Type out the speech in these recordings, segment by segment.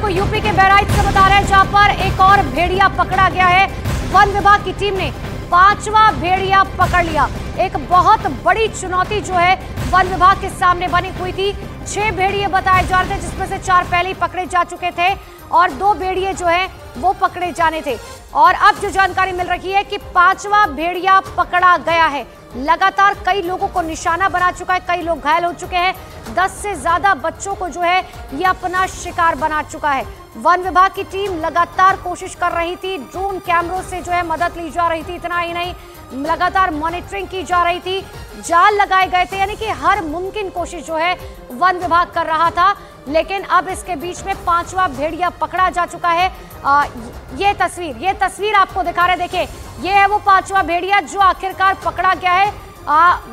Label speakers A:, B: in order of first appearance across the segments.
A: आपको यूपी के बहराइच से बता रहे हैं, जहां पर एक और भेड़िया पकड़ा गया है। वन विभाग की टीम ने 5वां भेड़िया पकड़ लिया। एक बहुत बड़ी चुनौती जो है वन विभाग के सामने बनी हुई थी। 6 भेड़िए बताए जा रहे थे, जिसमें से 4 पहले ही पकड़े जा चुके थे और 2 भेड़िए जो है वो पकड़े जाने थे। और अब जो जानकारी मिल रही है कि 5वां भेड़िया पकड़ा गया है। लगातार कई लोगों को निशाना बना चुका है, कई लोग घायल हो चुके हैं। 10 से ज्यादा बच्चों को जो है ये अपना शिकार बना चुका है। वन विभाग की टीम लगातार कोशिश कर रही थी, ड्रोन कैमरों से जो है मदद ली जा रही थी। इतना ही नहीं, लगातार मॉनिटरिंग की जा रही थी, जाल लगाए गए थे, यानी कि हर मुमकिन कोशिश जो है वन विभाग कर रहा था। लेकिन अब इसके बीच में 5वां भेड़िया पकड़ा जा चुका है। ये तस्वीर आपको दिखा रहे, देखिए ये है वो 5वां भेड़िया जो आखिरकार पकड़ा गया है।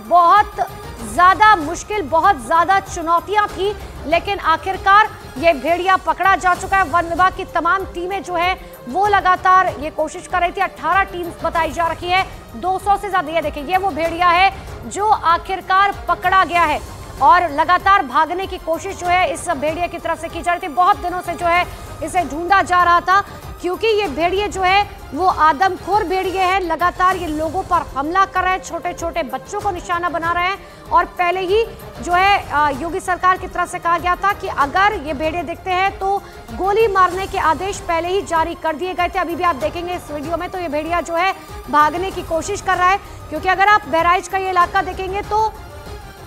A: बहुत ज्यादा मुश्किल, बहुत ज्यादा चुनौतियां थी, लेकिन आखिरकार ये भेड़िया पकड़ा जा चुका है। वन विभाग की तमाम टीमें जो है वो लगातार ये कोशिश कर रही थी। 18 टीम्स बताई जा रही है, 200 से ज्यादा। ये देखिए, ये वो भेड़िया है जो आखिरकार पकड़ा गया है और लगातार भागने की कोशिश जो है इस भेड़िए की तरफ से की जा रही थी। बहुत दिनों से जो है इसे ढूंढा जा रहा था, क्योंकि ये भेड़िए जो है वो आदमखोर भेड़िए हैं। लगातार ये लोगों पर हमला कर रहे हैं, छोटे छोटे बच्चों को निशाना बना रहे हैं। और पहले ही जो है योगी सरकार की तरफ से कहा गया था कि अगर ये भेड़िए दिखते हैं तो गोली मारने के आदेश पहले ही जारी कर दिए गए थे। अभी भी आप देखेंगे इस वीडियो में तो ये भेड़िया जो है भागने की कोशिश कर रहा है, क्योंकि अगर आप बहराइच का ये इलाका देखेंगे तो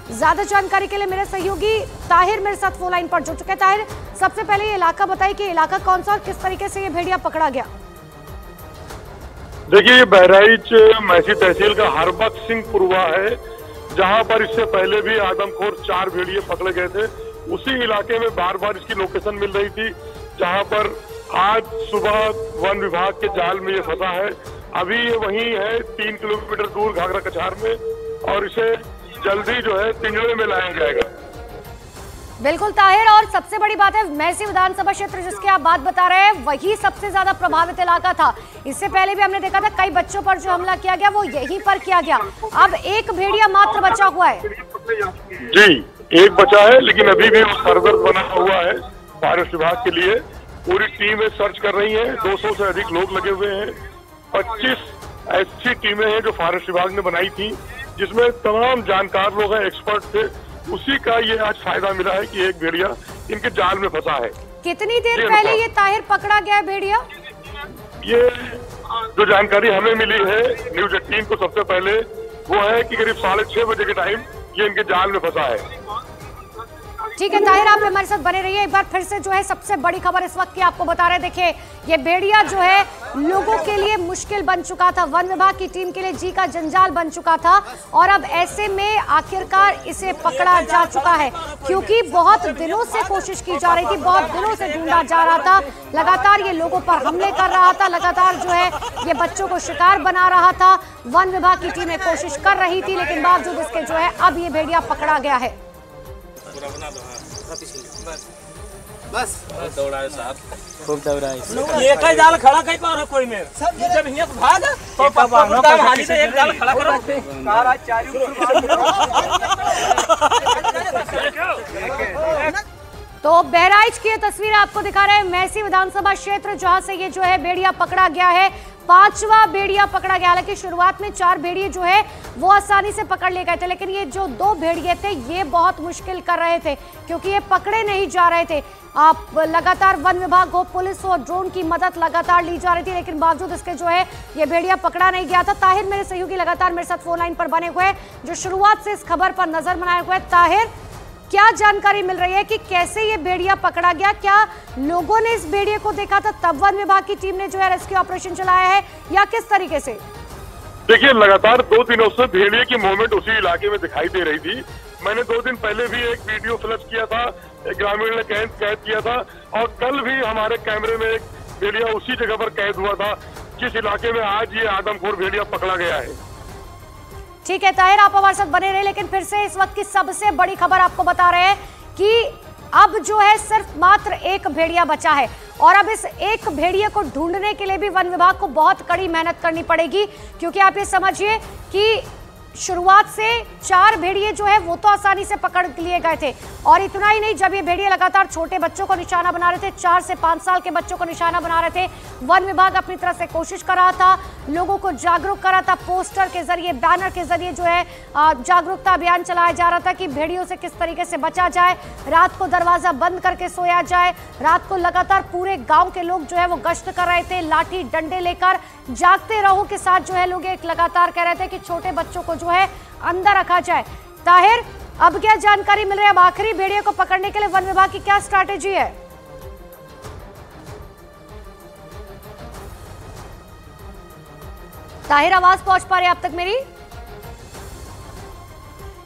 A: ज्यादा जानकारी के लिए मेरे सहयोगी ताहिर मेरे साथ फोन लाइन पर जुड़ चुके हैं। ताहिर, सबसे पहले ये इलाका बताइए कि इलाका कौन सा और किस तरीके से ये भेड़िया पकड़ा गया?
B: देखिए, बहराइच मैसी तहसील का हरबख्श सिंह पुरवा है, जहां पर इससे पहले भी आदमखोर 4 भेड़िए पकड़े गए थे। उसी इलाके में बार बार इसकी लोकेशन मिल रही थी, जहां पर आज सुबह वन विभाग के जाल में ये फंसा है। अभी ये वहीं है 3 किलोमीटर दूर घाघरा कछार में, और इसे जल्दी जो है पिंजरे में लाया जाएगा।
A: बिल्कुल ताहिर, और सबसे बड़ी बात है मैसी विधानसभा क्षेत्र जिसकी आप बात बता रहे हैं, वही सबसे ज्यादा प्रभावित इलाका था। इससे पहले भी हमने देखा था कई बच्चों पर जो हमला किया गया वो यहीं पर किया गया। अब एक भेड़िया मात्र बचा हुआ है।
B: जी, एक बचा है, लेकिन अभी भी सरदर्द बना हुआ है फॉरेस्ट विभाग के लिए। पूरी टीमें सर्च कर रही है, 200 से अधिक लोग लगे हुए हैं। 25 ऐसी टीमें हैं जो फॉरेस्ट विभाग ने बनाई थी, जिसमें तमाम जानकार लोग हैं, एक्सपर्ट थे। उसी का ये आज फायदा मिला है कि एक भेड़िया इनके जाल में फंसा है।
A: कितनी देर पहले ये ताहिर पकड़ा गया भेड़िया?
B: ये जो जानकारी हमें मिली है न्यूज 18 को सबसे पहले, वो है कि करीब 6:30 बजे के टाइम ये इनके जाल में फंसा है।
A: ठीक है ताहिर, आप हमारे साथ बने रहिए। एक बार फिर से जो है सबसे बड़ी खबर इस वक्त की आपको बता रहे, देखिए ये भेड़िया जो है लोगों के लिए मुश्किल बन चुका था, वन विभाग की टीम के लिए जी का जंजाल बन चुका था, और अब ऐसे में आखिरकार इसे पकड़ा जा चुका है, क्योंकि बहुत दिनों से कोशिश की जा रही थी, बहुत दिनों से ढूंढा जा रहा था। लगातार ये लोगों पर हमले कर रहा था, लगातार जो है ये बच्चों को शिकार बना रहा था। वन विभाग की टीमें कोशिश कर रही थी, लेकिन बावजूद इसके जो है अब ये भेड़िया पकड़ा गया है।
C: बस
D: दौड़ाए साहब,
C: खूब दौड़ाए।
D: ये कई जाल खड़ा कई पार कोई में सब जब हिया भाग तो पप्पा का हाली से एक जाल खड़ा करो कार आज चारी
A: तो बहराइच की तस्वीर आपको दिखा रहे हैं, मैसी विधानसभा क्षेत्र जहां से ये जो है भेड़िया पकड़ा गया है। 5वां भेड़िया पकड़ा गया। हालांकि शुरुआत में 4 भेड़िए जो है वो आसानी से पकड़ लिए गए थे, लेकिन ये जो 2 भेड़िए थे ये बहुत मुश्किल कर रहे थे, क्योंकि ये पकड़े नहीं जा रहे थे। आप लगातार वन विभाग हो, पुलिस हो, ड्रोन की मदद लगातार ली जा रही थी, लेकिन बावजूद इसके जो है ये भेड़िया पकड़ा नहीं गया था। ताहिर मेरे सहयोगी लगातार मेरे साथ फोन लाइन पर बने हुए हैं, जो शुरुआत से इस खबर पर नजर बनाए हुए हैं। ताहिर, क्या जानकारी मिल रही है कि कैसे ये भेड़िया पकड़ा गया? क्या लोगों ने इस भेड़िए को देखा था तब वन विभाग की टीम ने जो है रेस्क्यू ऑपरेशन चलाया है, या किस तरीके से?
B: देखिए, लगातार 2 दिनों से भेड़िए की मूवमेंट उसी इलाके में दिखाई दे रही थी। मैंने 2 दिन पहले भी एक वीडियो फ्लैश किया था, एक ग्रामीण ने कैद किया था, और कल भी हमारे कैमरे में एक भेड़िया उसी जगह पर कैद हुआ था, जिस इलाके में आज ये आदमखोर भेड़िया पकड़ा गया है।
A: ठीक है ताहिर, आप हमारे साथ बने रहे, लेकिन फिर से इस वक्त की सबसे बड़ी खबर आपको बता रहे हैं कि अब जो है सिर्फ मात्र एक भेड़िया बचा है, और अब इस एक भेड़िए को ढूंढने के लिए भी वन विभाग को बहुत कड़ी मेहनत करनी पड़ेगी, क्योंकि आप ये समझिए कि शुरुआत से 4 भेड़िए जो है वो तो आसानी से पकड़ लिए गए थे, और इतना ही नहीं, जब ये भेड़िए लगातार छोटे बच्चों को निशाना बना रहे थे, 4 से 5 साल के बच्चों को निशाना बना रहे थे, वन विभाग अपनी तरफ से कोशिश कर रहा था, लोगों को जागरूक कर रहा था, पोस्टर के जरिए, बैनर के जरिए जो है जागरूकता अभियान चलाया जा रहा था कि भेड़ियों से किस तरीके से बचा जाए, रात को दरवाजा बंद करके सोया जाए। रात को लगातार पूरे गांव के लोग जो है वो गश्त कर रहे थे, लाठी डंडे लेकर, जागते रहो के साथ जो है लोग एक लगातार कह रहे थे कि छोटे बच्चों को जो है अंदर रखा जाए। ताहिर, अब क्या जानकारी मिल रही है? अब आखिरी भेड़िए को पकड़ने के लिए वन विभाग की क्या स्ट्रैटेजी है? ताहिर, आवाज पहुंच पा रही है अब तक मेरी?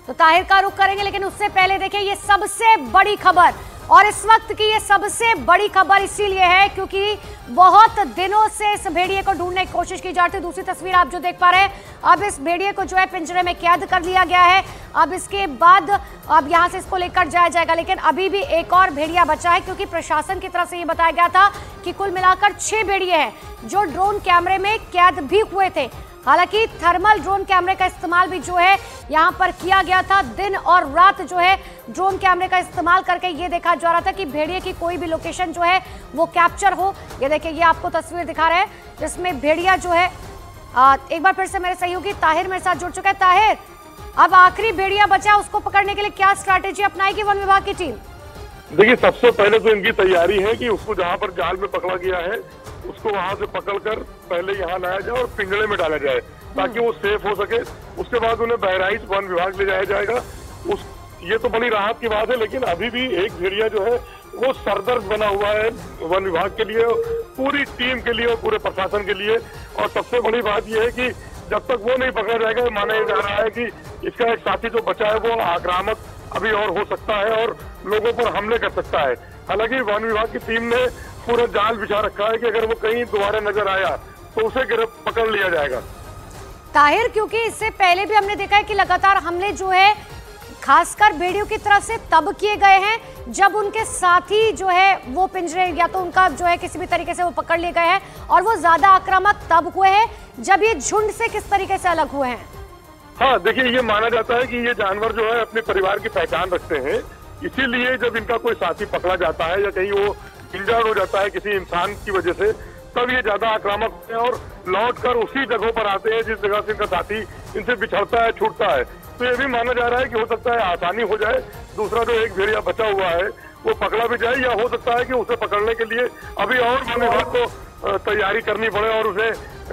A: तो ताहिर का रुख करेंगे, लेकिन उससे पहले देखिए ये सबसे बड़ी खबर, और इस वक्त की ये सबसे बड़ी खबर इसीलिए है क्योंकि बहुत दिनों से इस भेड़िए को ढूंढने की कोशिश की जा रही थी। दूसरी तस्वीर आप जो देख पा रहे हैं, अब इस भेड़िए को जो है पिंजरे में कैद कर लिया गया है। अब इसके बाद अब यहां से इसको लेकर जाया जाएगा, लेकिन अभी भी एक और भेड़िया बचा है क्योंकि प्रशासन की तरफ से ये बताया गया था कि कुल मिलाकर 6 भेड़िए हैं जो ड्रोन कैमरे में कैद भी हुए थे। हालांकि थर्मल ड्रोन कैमरे का इस्तेमाल भी जो है यहां पर किया गया था। दिन और रात जो है ड्रोन कैमरे का इस्तेमाल करके ये देखा जा रहा था कि भेड़िए की कोई भी लोकेशन जो है वो कैप्चर हो। ये देखिए, ये आपको तस्वीर दिखा रहे हैं जिसमें भेड़िया जो है एक बार फिर से मेरे सहयोगी ताहिर मेरे साथ जुड़ चुका है। ताहिर, अब आखिरी भेड़िया बचा, उसको पकड़ने के लिए क्या स्ट्रैटेजी अपनाएगी वन विभाग की टीम?
B: देखिए, सबसे पहले तो इनकी तैयारी है कि उसको जहाँ पर जाल में पकड़ा गया है उसको वहां से पकड़कर पहले यहाँ लाया जाए और पिंजरे में डाला जाए ताकि वो सेफ हो सके। उसके बाद उन्हें बहराइच वन विभाग ले जाया जाएगा। ये तो बड़ी राहत की बात है, लेकिन अभी भी एक भेड़िया जो है वो सरदर्द बना हुआ है वन विभाग के लिए, पूरी टीम के लिए और पूरे प्रशासन के लिए। और सबसे बड़ी बात यह है कि जब तक वो नहीं पकड़ा जाएगा, माना जा रहा है कि इसका एक साथी जो बचा है वो आक्रामक अभी और हो सकता है और लोगों पर हमले कर सकता है। हालांकि वन विभाग की टीम ने पूरा जाल बिछा रखा है कि अगर वो कहीं दोबारा नजर आया तो उसे पकड़ लिया जाएगा।
A: ताहिर, क्योंकि इससे पहले भी हमने देखा है कि लगातार हमले जो है खासकर भेड़ियों की तरफ से तब किए गए हैं जब उनके साथी जो है वो पिंजरे या तो उनका जो है किसी भी तरीके से वो पकड़ लिए गए हैं, और वो ज्यादा आक्रामक तब हुए हैं जब ये झुंड से किस तरीके से अलग हुए हैं।
B: हाँ, देखिए, ये माना जाता है कि ये जानवर जो है अपने परिवार की पहचान रखते हैं, इसीलिए जब इनका कोई साथी पकड़ा जाता है या कहीं वो इंजर्ड हो जाता है किसी इंसान की वजह से, तब ये ज्यादा आक्रामक होते हैं और लौटकर उसी जगहों पर आते हैं जिस जगह से इनका साथी इनसे बिछड़ता है, छूटता है। तो ये भी माना जा रहा है कि हो सकता है आसानी हो जाए, दूसरा जो एक भेड़िया बचा हुआ है वो पकड़ा भी जाए, या हो सकता है कि उसे पकड़ने के लिए अभी और वन विभाग को तैयारी करनी पड़े और उसे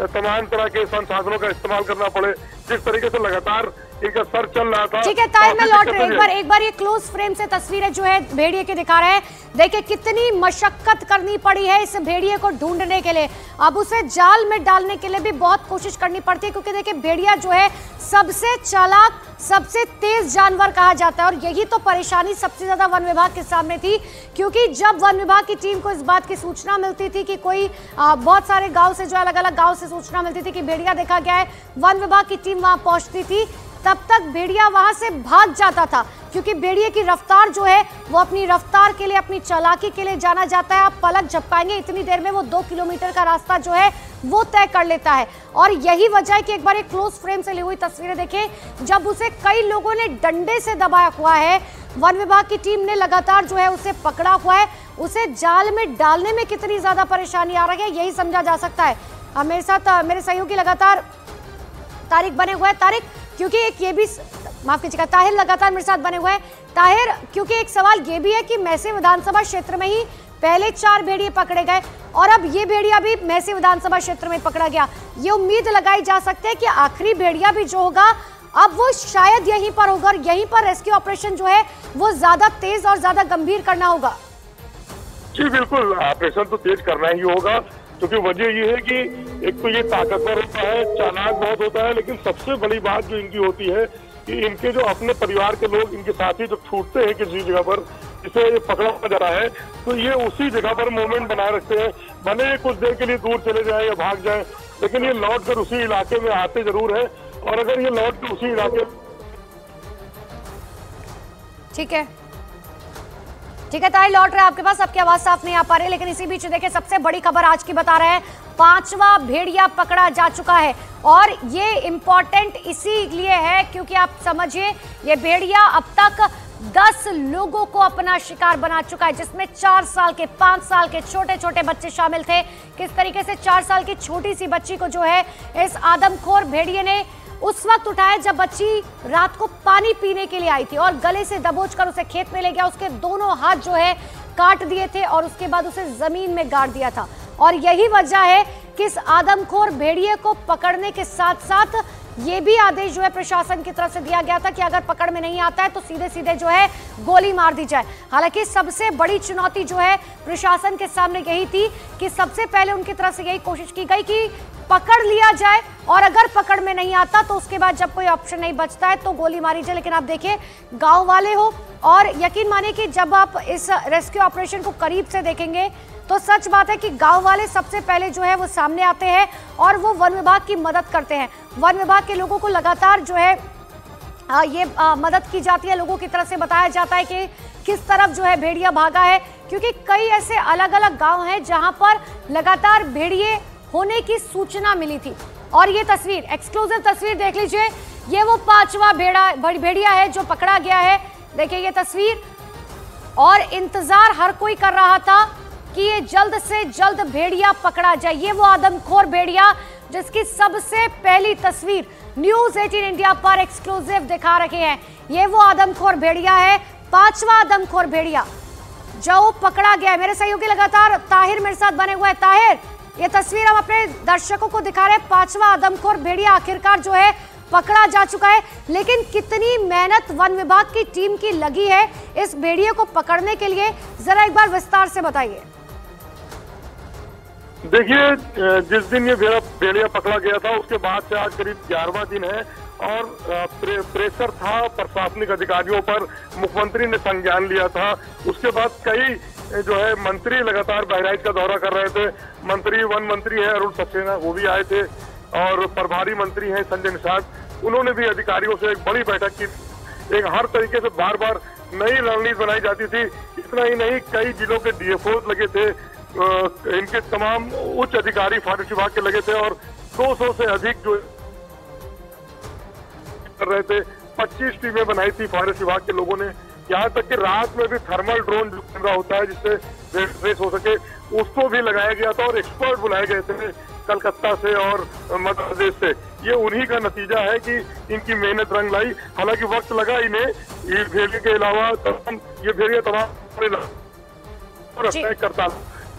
B: तमाम तरह के संसाधनों का इस्तेमाल करना पड़े, जिस तरीके से लगातार इनका सर चल रहा था।
A: ठीक है ताहिर, मैं लौट रही एक बार ये क्लोज फ्रेम से तस्वीरें जो है भेड़िए की दिखा रहे हैं। देखिए कितनी मशक्कत करनी पड़ी है इस भेड़िए को ढूंढने के लिए। अब उसे जाल में डालने के लिए भी बहुत कोशिश करनी पड़ती है, क्योंकि देखिए भेड़िया जो है सबसे चालाक, सबसे तेज जानवर कहा जाता है, और यही तो परेशानी सबसे ज्यादा वन विभाग के सामने थी। क्योंकि जब वन विभाग की टीम को इस बात की सूचना मिलती थी कि कोई बहुत सारे गांव से जो अलग अलग गांव से सूचना मिलती थी कि भेड़िया देखा गया है, वन विभाग की टीम वहां पहुंचती थी, तब तक भेड़िया वहां से भाग जाता था, क्योंकि भेड़िए की रफ्तार जो है वो अपनी रफ्तार के लिए, अपनी चालाकी के लिए जाना जाता है। आप पलक झपकाएंगे इतनी देर में वो 2 किलोमीटर का रास्ता जो है वो तय कर लेता है। और यही वजह है कि एक बार एक क्लोज फ्रेम से ली हुई तस्वीरें देखें, जब उसे कई लोगों ने डंडे से दबाया हुआ है, वन विभाग की टीम ने लगातार जो है उसे पकड़ा हुआ है, उसे जाल में डालने में कितनी ज्यादा परेशानी आ रही है यही समझा जा सकता है। मेरे साथ मेरे सहयोगी लगातार तारिक बने हुए हैं। तारिक, क्योंकि एक ये भी, माफ कीजिएगा, ताहिर लगातार मेरे साथ बने हुए हैं। ताहिर, क्योंकि एक सवाल ये भी है कि मैसी विधानसभा क्षेत्र में ही पहले 4 भेड़िए पकड़े गए और अब ये भेड़िया भी मैसी विधानसभा क्षेत्र में पकड़ा गया। ये उम्मीद लगाई जा सकती है कि आखिरी भेड़िया भी जो होगा अब वो शायद यहीं पर होगा, और यहीं पर रेस्क्यू ऑपरेशन जो है वो ज्यादा तेज और ज्यादा गंभीर करना होगा।
B: जी बिल्कुल, ऑपरेशन तो तेज करना ही होगा, क्योंकि वजह ये है कि एक तो ये ताकतवर होता है, चालाक बहुत होता है, लेकिन सबसे बड़ी बात जो इनकी होती है कि इनके जो अपने परिवार के लोग, इनके साथी जब छूटते हैं किसी जगह पर, जिसे ये पकड़ा जा रहा है, तो ये उसी जगह पर मूवमेंट बनाए रखते हैं। भले ही कुछ देर के लिए दूर चले जाए या भाग जाए, लेकिन ये लौट कर उसी इलाके में आते जरूर है। और अगर ये लौट कर उसी इलाके,
A: ठीक है, ठीक है ताहिर, लौट रहे हैं आपके पास, आपकी आवाज साफ नहीं आ पा रही, लेकिन इसी बीच देखिए सबसे बड़ी खबर आज की बता रहे हैं, 5वां भेड़िया पकड़ा जा चुका है। और ये इंपॉर्टेंट इसीलिए है क्योंकि आप समझिए ये भेड़िया अब तक 10 लोगों को अपना शिकार बना चुका है, जिसमें 4 साल के 5 साल के छोटे छोटे बच्चे शामिल थे। किस तरीके से 4 साल की छोटी सी बच्ची को जो है इस आदमखोर भेड़िए ने उस वक्त उठाया जब बच्ची रात को पानी पीने के लिए आई थी और गले से दबोचकर उसे खेत में ले गया, उसके दोनों हाथ जो है काट दिए थे और उसके बाद उसे जमीन में गाड़ दिया था। और यही वजह है कि इस आदमखोर भेड़िए को पकड़ने के साथ साथ ये भी आदेश जो है प्रशासन की तरफ से दिया गया था कि अगर पकड़ में नहीं आता है तो सीधे सीधे जो है गोली मार दी जाए। हालांकि सबसे बड़ी चुनौती जो है प्रशासन के सामने यही थी कि सबसे पहले उनकी तरफ से यही कोशिश की गई कि पकड़ लिया जाए और अगर पकड़ में नहीं आता तो उसके बाद जब कोई ऑप्शन नहीं बचता है तो गोली मारी जाए। लेकिन आप देखिए गांव वाले हो और यकीन मानिए कि जब आप इस रेस्क्यू ऑपरेशन को करीब से देखेंगे तो सच बात है कि गांव वाले सबसे पहले जो है वो सामने आते हैं और वो वन विभाग की मदद करते हैं। वन विभाग के लोगों को लगातार जो है मदद की जाती है, लोगों की तरफ से बताया जाता है कि किस तरफ जो है भेड़िया भागा है, क्योंकि कई ऐसे अलग अलग गांव हैं जहां पर लगातार भेड़िए होने की सूचना मिली थी। और ये तस्वीर, एक्सक्लूसिव तस्वीर देख लीजिए, ये वो 5वां भेड़िया है जो पकड़ा गया है। देखिए ये तस्वीर, और इंतजार हर कोई कर रहा था कि ये जल्द से जल्द भेड़िया पकड़ा जाए। ये वो आदमखोर भेड़िया जिसकी सबसे पहली तस्वीर न्यूज़ 18 इंडिया पर एक्सक्लूसिव दिखा रखे हैं। ये वो आदमखोर भेड़िया है, 5वां आदमखोर भेड़िया जो पकड़ा गया है। मेरे सहयोगी लगातार ताहिर मेरे साथ बने हुए हैं। ताहिर, ये तस्वीर हम अपने दर्शकों को दिखा रहे हैं, 5वां आदमखोर भेड़िया आखिरकार जो है पकड़ा जा चुका है। लेकिन कितनी मेहनत वन विभाग की टीम की लगी है इस भेड़िए को पकड़ने के लिए, जरा एक बार विस्तार से बताइए।
B: देखिए, जिस दिन ये भेड़िया पकड़ा गया था उसके बाद से आज करीब 11वां दिन है और प्रेशर था प्रशासनिक अधिकारियों पर, मुख्यमंत्री ने संज्ञान लिया था। उसके बाद कई जो है मंत्री लगातार बहराइच का दौरा कर रहे थे। मंत्री, वन मंत्री है अरुण सक्सेना, वो भी आए थे और प्रभारी मंत्री हैं संजय निषाद, उन्होंने भी अधिकारियों से एक बड़ी बैठक की। एक हर तरीके से बार बार नई रणनीति बनाई जाती थी। इतना ही नहीं, कई जिलों के डीएफओ लगे थे, इनके तमाम उच्च अधिकारी फॉरेस्ट विभाग के लगे थे और 200 से अधिक जो कर रहे थे। 25 टीमें बनाई थी फॉरेस्ट विभाग के लोगों ने। यहाँ तक कि रात में भी थर्मल ड्रोन जो कैमरा होता है जिससे ट्रेस हो सके, उसको भी लगाया गया था और एक्सपर्ट बुलाए गए थे कलकत्ता से और मध्य प्रदेश से। ये उन्हीं का नतीजा है कि इनकी मेहनत रंग लाई। हालांकि वक्त लगा इन्हें, ये भेड़िए के अलावा ये भेड़िया तमाम करता,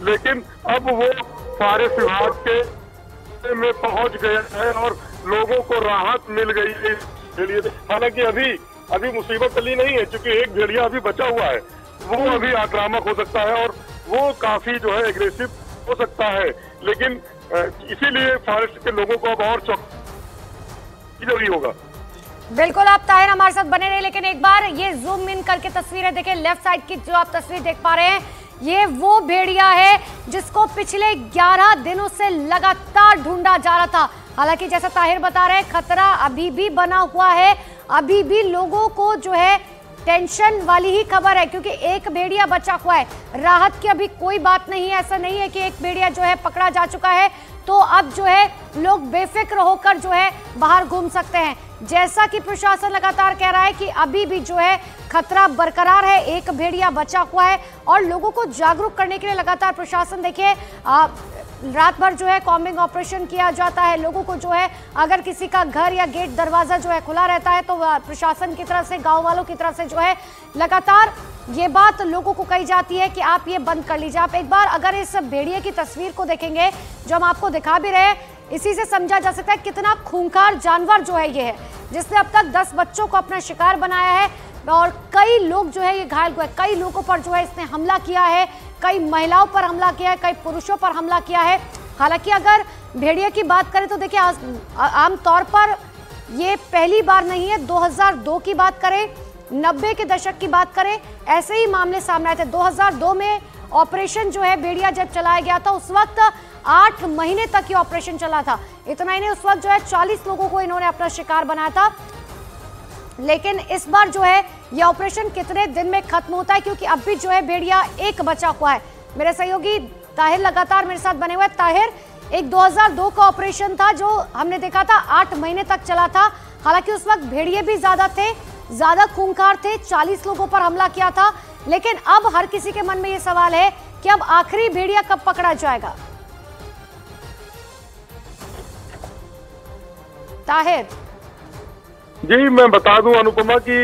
B: लेकिन अब वो फॉरेस्ट विभाग के में पहुंच गया है और लोगों को राहत मिल गई है भेड़िए से। हालांकि अभी मुसीबत टली नहीं है, क्योंकि एक भेड़िया अभी बचा हुआ है, वो अभी आक्रामक हो सकता है और वो काफी जो है एग्रेसिव हो सकता है। लेकिन इसीलिए फॉरेस्ट के लोगों को अब और चौकसी जरूरी होगा।
A: बिल्कुल, आप ताहिर हमारे साथ बने रहे, लेकिन एक बार ये जूम इन करके तस्वीरें देखें। लेफ्ट साइड की जो आप तस्वीर देख पा रहे हैं, ये वो भेड़िया है जिसको पिछले 11 दिनों से लगातार ढूंढा जा रहा था। हालांकि जैसा ताहिर बता रहे हैं, खतरा अभी भी बना हुआ है, अभी भी लोगों को जो है टेंशन वाली ही खबर है, क्योंकि एक भेड़िया बचा हुआ है। राहत की अभी कोई बात नहीं है, ऐसा नहीं है कि एक भेड़िया जो है पकड़ा जा चुका है तो अब जो है लोग बेफिक्र होकर जो है बाहर घूम सकते हैं। जैसा कि प्रशासन लगातार कह रहा है कि अभी भी जो है खतरा बरकरार है, एक भेड़िया बचा हुआ है और लोगों को जागरूक करने के लिए लगातार प्रशासन देखिए रात भर जो है कॉम्बिंग ऑपरेशन किया जाता है। लोगों को जो है अगर किसी का घर या गेट दरवाजा जो है खुला रहता है तो प्रशासन की तरफ से, गांव वालों की तरफ से जो है लगातार ये बात लोगों को कही जाती है कि आप ये बंद कर लीजिए। आप एक बार अगर इस भेड़िए की तस्वीर को देखेंगे जो हम आपको दिखा भी रहे हैं, इसी से समझा जा सकता है कितना खूंखार जानवर जो है ये है, जिसने अब तक 10 बच्चों को अपना शिकार बनाया है और कई लोग जो है ये घायल हुए, कई लोगों पर जो है इसने हमला किया है, कई महिलाओं पर हमला किया है, कई पुरुषों पर हमला किया है। हालांकि अगर भेड़िए की बात करें तो देखिए आमतौर पर ये पहली बार नहीं है। 2002 की बात करें, 90 के दशक की बात करें, ऐसे ही मामले सामने आए थे। 2002 में ऑपरेशन जो है भेड़िया जब चलाया गया था उस वक्त 8 महीने तक ये ऑपरेशन चला था। इतना ही नहीं, उस वक्त जो है 40 लोगों को इन्होंने अपना शिकार बनाया था। लेकिन इस बार जो है ये ऑपरेशन कितने दिन में खत्म होता है, क्योंकि अब भी जो है भेड़िया एक बचा हुआ है। मेरे सहयोगी ताहिर लगातार मेरे साथ बने हुए हैं। ताहिर, एक 2002 का ऑपरेशन था जो हमने देखा था 8 महीने तक चला था। हालांकि उस वक्त भेड़िए भी ज्यादा थे, ज्यादा खूंखार थे, 40 लोगों पर हमला किया था। लेकिन अब हर किसी के मन में ये सवाल है कि अब आखिरी भेड़िया कब पकड़ा जाएगा। ताहिर
B: जी, मैं बता दूं अनुपमा कि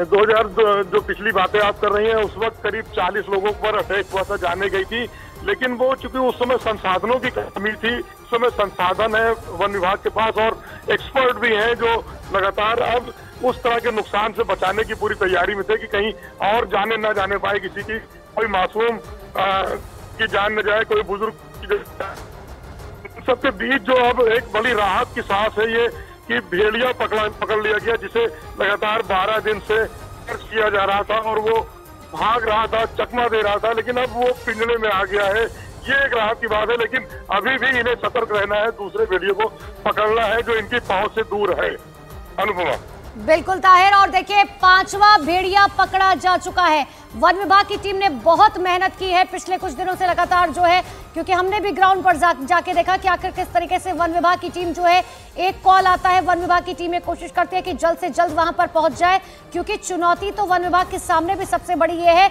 B: 2000 जो पिछली बातें आप कर रही हैं, उस वक्त करीब 40 लोगों पर अटैक हुआ था, जाने गई थी। लेकिन वो चूंकि उस समय संसाधनों की कमी थी, उस समय संसाधन है वन विभाग के पास और एक्सपर्ट भी हैं जो लगातार अब उस तरह के नुकसान से बचाने की पूरी तैयारी में थे कि कहीं और जाने ना जाने पाए किसी की, कोई मासूम की जान न जाए, कोई बुजुर्ग की। सबके बीच जो अब एक बड़ी राहत की सांस है ये कि भेड़िया पकड़ लिया गया, जिसे लगातार 12 दिन से सर्च किया जा रहा था और वो भाग रहा था, चकमा दे रहा था, लेकिन अब वो पिंजरे में आ गया है। ये एक राहत की बात है, लेकिन अभी भी इन्हें सतर्क रहना है, दूसरे भेड़ियों को पकड़ना है जो इनकी पहुंच से दूर है। अनुपमा।
A: बिल्कुल ताहिर, और देखिए 5वां भेड़िया पकड़ा जा चुका है। वन विभाग की टीम ने बहुत मेहनत की है पिछले कुछ दिनों से लगातार जो है, क्योंकि हमने भी ग्राउंड पर जाके देखा कि आखिर किस तरीके से वन विभाग की टीम जो है, एक कॉल आता है, वन विभाग की टीम ये कोशिश करती है कि जल्द से जल्द वहां पर पहुंच जाए, क्योंकि चुनौती तो वन विभाग के सामने भी सबसे बड़ी ये है।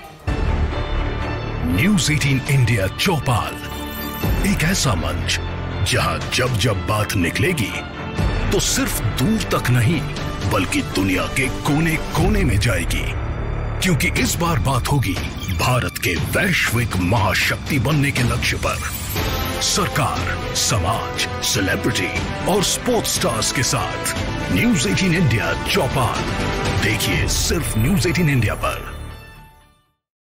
E: न्यूज़ 18 इंडिया चौपाल, एक ऐसा मंच जहां जब जब बात निकलेगी तो सिर्फ दूर तक नहीं बल्कि दुनिया के कोने कोने में जाएगी, क्योंकि इस बार बात होगी भारत के वैश्विक महाशक्ति बनने के लक्ष्य पर। सरकार, समाज, सेलिब्रिटी और स्पोर्ट्स स्टार्स के साथ न्यूज़ 18 इंडिया चौपाल देखिए सिर्फ न्यूज़ 18 इंडिया पर।